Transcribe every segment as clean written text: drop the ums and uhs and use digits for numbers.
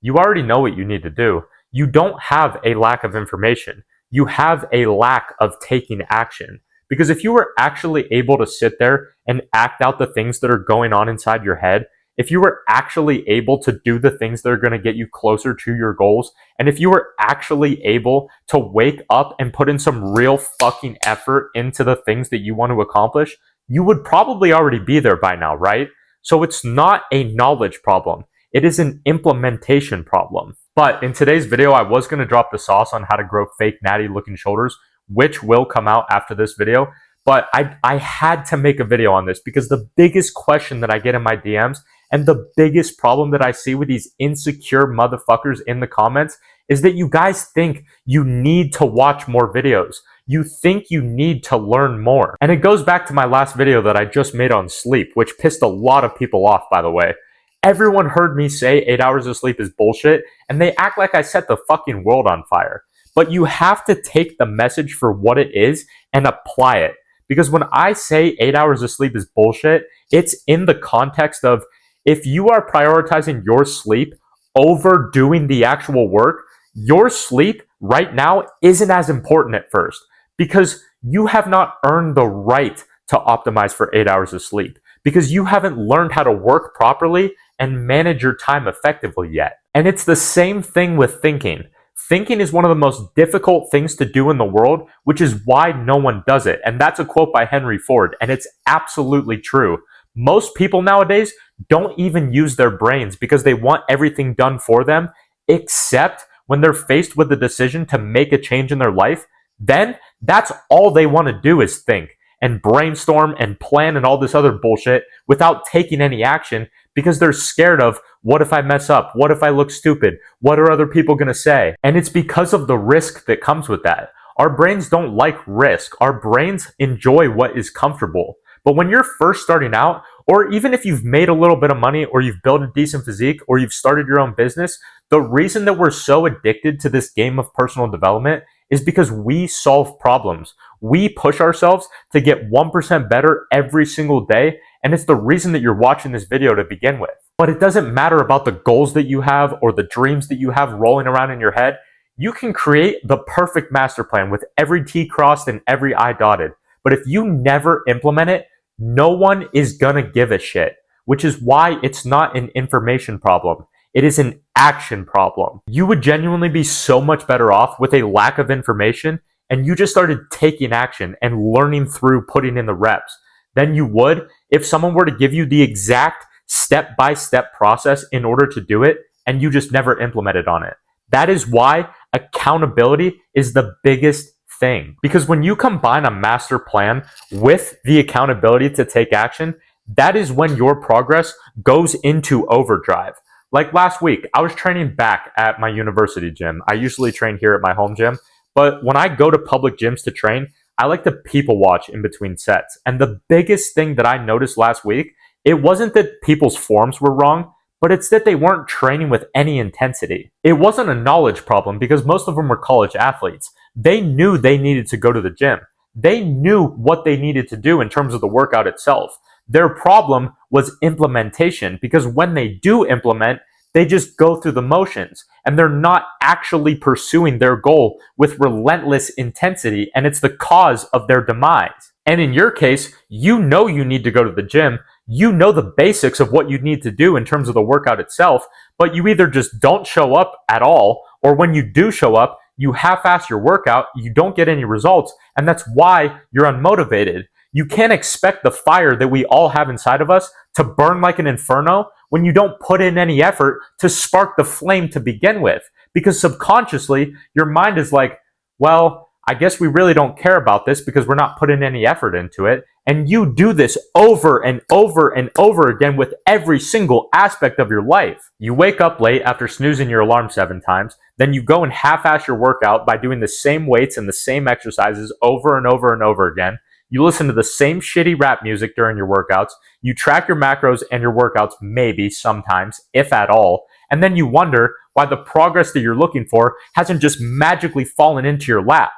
You already know what you need to do. You don't have a lack of information. You have a lack of taking action. Because if you were actually able to sit there and act out the things that are going on inside your head, if you were actually able to do the things that are going to get you closer to your goals, and if you were actually able to wake up and put in some real fucking effort into the things that you want to accomplish, you would probably already be there by now, right? So it's not a knowledge problem. It is an implementation problem. But in today's video, I was going to drop the sauce on how to grow fake natty looking shoulders, which will come out after this video. But I had to make a video on this because the biggest question that I get in my DMs and the biggest problem that I see with these insecure motherfuckers in the comments is that you guys think you need to watch more videos. You think you need to learn more. And it goes back to my last video that I just made on sleep, which pissed a lot of people off, by the way. Everyone heard me say 8 hours of sleep is bullshit, and they act like I set the fucking world on fire. But you have to take the message for what it is and apply it. Because when I say 8 hours of sleep is bullshit, it's in the context of if you are prioritizing your sleep over doing the actual work, your sleep right now isn't as important at first because you have not earned the right to optimize for 8 hours of sleep because you haven't learned how to work properly and manage your time effectively yet. And it's the same thing with thinking. Thinking is one of the most difficult things to do in the world, which is why no one does it. And that's a quote by Henry Ford, and it's absolutely true. Most people nowadays don't even use their brains because they want everything done for them, except when they're faced with the decision to make a change in their life. Then that's all they want to do is think and brainstorm and plan and all this other bullshit without taking any action because they're scared of what if I mess up? What if I look stupid? What are other people going to say? And it's because of the risk that comes with that. Our brains don't like risk. Our brains enjoy what is comfortable. But when you're first starting out, or even if you've made a little bit of money or you've built a decent physique or you've started your own business, the reason that we're so addicted to this game of personal development is because we solve problems. We push ourselves to get 1% better every single day, and it's the reason that you're watching this video to begin with. But it doesn't matter about the goals that you have or the dreams that you have rolling around in your head. You can create the perfect master plan with every T crossed and every I dotted. But if you never implement it, no one is gonna give a shit, which is why it's not an information problem. It is an action problem. You would genuinely be so much better off with a lack of information and you just started taking action and learning through putting in the reps than you would if someone were to give you the exact step-by-step process in order to do it and you just never implemented on it. That is why accountability is the biggest thing. Because when you combine a master plan with the accountability to take action, that is when your progress goes into overdrive. Like last week, I was training back at my university gym. I usually train here at my home gym, but when I go to public gyms to train, I like to people watch in between sets. And the biggest thing that I noticed last week, it wasn't that people's forms were wrong, but it's that they weren't training with any intensity. It wasn't a knowledge problem because most of them were college athletes. They knew they needed to go to the gym. They knew what they needed to do in terms of the workout itself. Their problem was implementation because when they do implement, they just go through the motions and they're not actually pursuing their goal with relentless intensity, and it's the cause of their demise. And in your case, you know you need to go to the gym. You know the basics of what you need to do in terms of the workout itself, but you either just don't show up at all, or when you do show up, you half-ass your workout, you don't get any results, and that's why you're unmotivated. You can't expect the fire that we all have inside of us to burn like an inferno when you don't put in any effort to spark the flame to begin with. Because subconsciously, your mind is like, well, I guess we really don't care about this because we're not putting any effort into it. And you do this over and over and over again with every single aspect of your life. You wake up late after snoozing your alarm 7 times, then you go and half-ass your workout by doing the same weights and the same exercises over and over and over again. You listen to the same shitty rap music during your workouts. You track your macros and your workouts maybe sometimes, if at all. And then you wonder why the progress that you're looking for hasn't just magically fallen into your lap.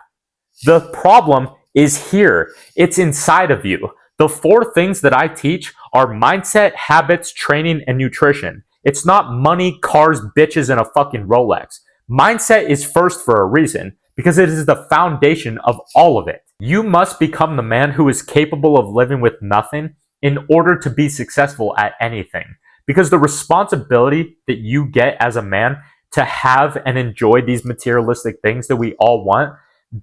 The problem is here. It's inside of you. The 4 things that I teach are mindset, habits, training, and nutrition. It's not money, cars, bitches, and a fucking Rolex. Mindset is first for a reason, because it is the foundation of all of it. You must become the man who is capable of living with nothing in order to be successful at anything. Because the responsibility that you get as a man to have and enjoy these materialistic things that we all want,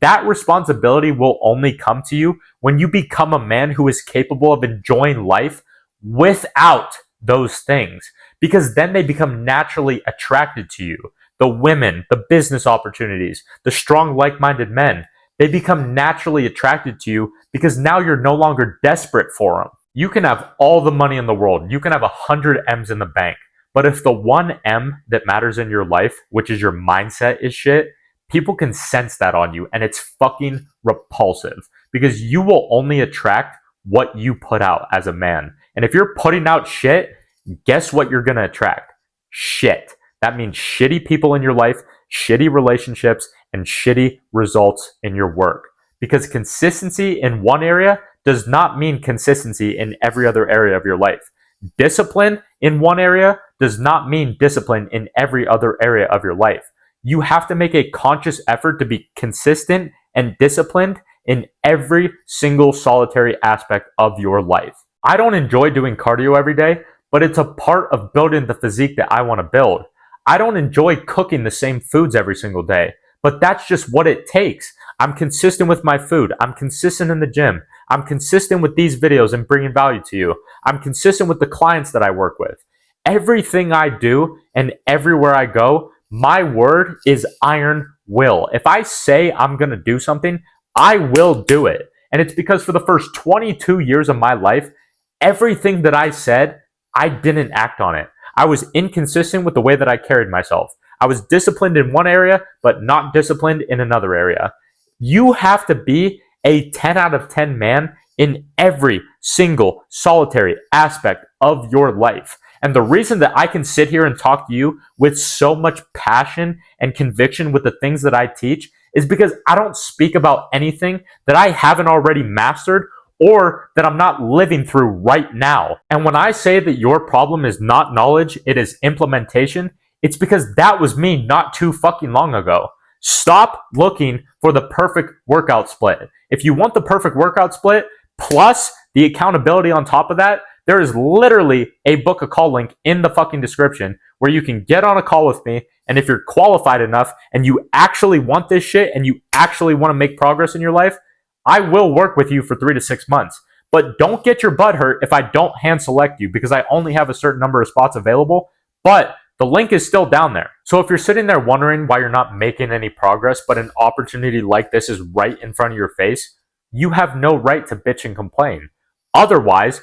that responsibility will only come to you when you become a man who is capable of enjoying life without those things. Because then they become naturally attracted to you. The women, the business opportunities, the strong, like-minded men, they become naturally attracted to you because now you're no longer desperate for them. You can have all the money in the world. You can have 100 M's in the bank. But if the one M that matters in your life, which is your mindset, is shit, people can sense that on you, and it's fucking repulsive because you will only attract what you put out as a man. And if you're putting out shit, guess what you're going to attract? Shit. That means shitty people in your life, shitty relationships, and shitty results in your work. Because consistency in one area does not mean consistency in every other area of your life. Discipline in one area does not mean discipline in every other area of your life. You have to make a conscious effort to be consistent and disciplined in every single solitary aspect of your life. I don't enjoy doing cardio every day, but it's a part of building the physique that I want to build. I don't enjoy cooking the same foods every single day, but that's just what it takes. I'm consistent with my food. I'm consistent in the gym. I'm consistent with these videos and bringing value to you. I'm consistent with the clients that I work with. Everything I do and everywhere I go, my word is iron will. If I say I'm going to do something, I will do it. And it's because for the first 22 years of my life, everything that I said, I didn't act on it. I was inconsistent with the way that I carried myself. I was disciplined in one area, but not disciplined in another area. You have to be a 10 out of 10 man in every single solitary aspect of your life. And the reason that I can sit here and talk to you with so much passion and conviction with the things that I teach is because I don't speak about anything that I haven't already mastered or that I'm not living through right now. And when I say that your problem is not knowledge, it is implementation, it's because that was me not too fucking long ago. Stop looking for the perfect workout split. If you want the perfect workout split, plus the accountability on top of that, there is literally a book a call link in the fucking description where you can get on a call with me. And if you're qualified enough and you actually want this shit and you actually want to make progress in your life, I will work with you for 3 to 6 months. But don't get your butt hurt if I don't hand select you because I only have a certain number of spots available. But the link is still down there. So if you're sitting there wondering why you're not making any progress, but an opportunity like this is right in front of your face, you have no right to bitch and complain. Otherwise,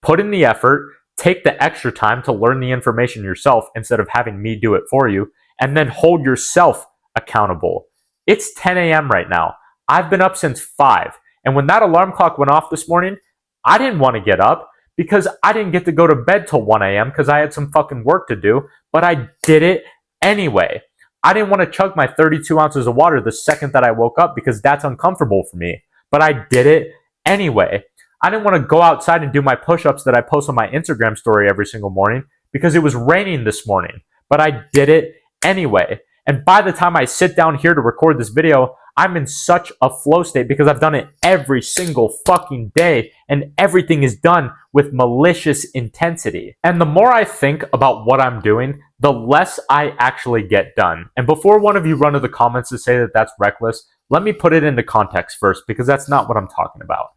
put in the effort, take the extra time to learn the information yourself instead of having me do it for you, and then hold yourself accountable. It's 10 a.m. right now. I've been up since 5. And when that alarm clock went off this morning, I didn't want to get up because I didn't get to go to bed till 1 a.m. because I had some fucking work to do, but I did it anyway. I didn't want to chug my 32 ounces of water the second that I woke up because that's uncomfortable for me, but I did it anyway. I didn't want to go outside and do my push-ups that I post on my Instagram story every single morning because it was raining this morning, but I did it anyway. And by the time I sit down here to record this video, I'm in such a flow state because I've done it every single fucking day and everything is done with malicious intensity. And the more I think about what I'm doing, the less I actually get done. And before one of you run to the comments to say that that's reckless, let me put it into context first because that's not what I'm talking about.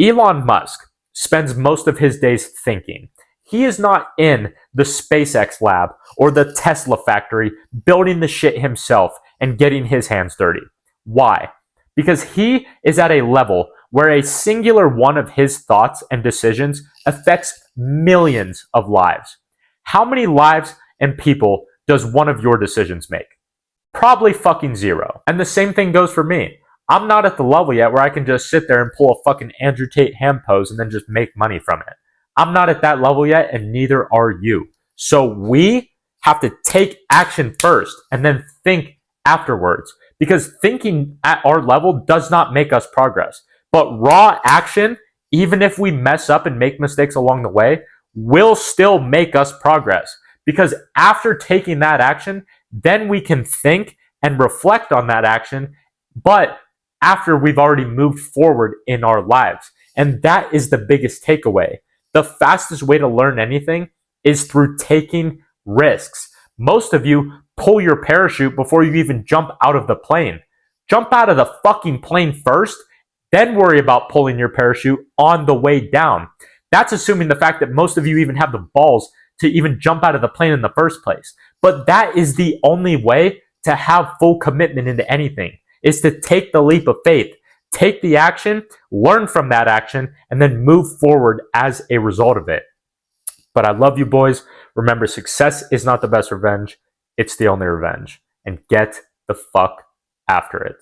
Elon Musk spends most of his days thinking. He is not in the SpaceX lab or the Tesla factory building the shit himself and getting his hands dirty. Why? Because he is at a level where a singular one of his thoughts and decisions affects millions of lives. How many lives and people does one of your decisions make? Probably fucking 0. And the same thing goes for me. I'm not at the level yet where I can just sit there and pull a fucking Andrew Tate hand pose and then just make money from it. I'm not at that level yet, and neither are you. So we have to take action first and then think afterwards. Because thinking at our level does not make us progress. But raw action, even if we mess up and make mistakes along the way, will still make us progress. Because after taking that action, then we can think and reflect on that action, but after we've already moved forward in our lives. And that is the biggest takeaway. The fastest way to learn anything is through taking risks. Most of you pull your parachute before you even jump out of the plane. Jump out of the fucking plane first, then worry about pulling your parachute on the way down. That's assuming the fact that most of you even have the balls to even jump out of the plane in the first place. But that is the only way to have full commitment into anything, is to take the leap of faith, take the action, learn from that action, and then move forward as a result of it. But I love you, boys. Remember, success is not the best revenge. It's the only revenge. And get the fuck after it.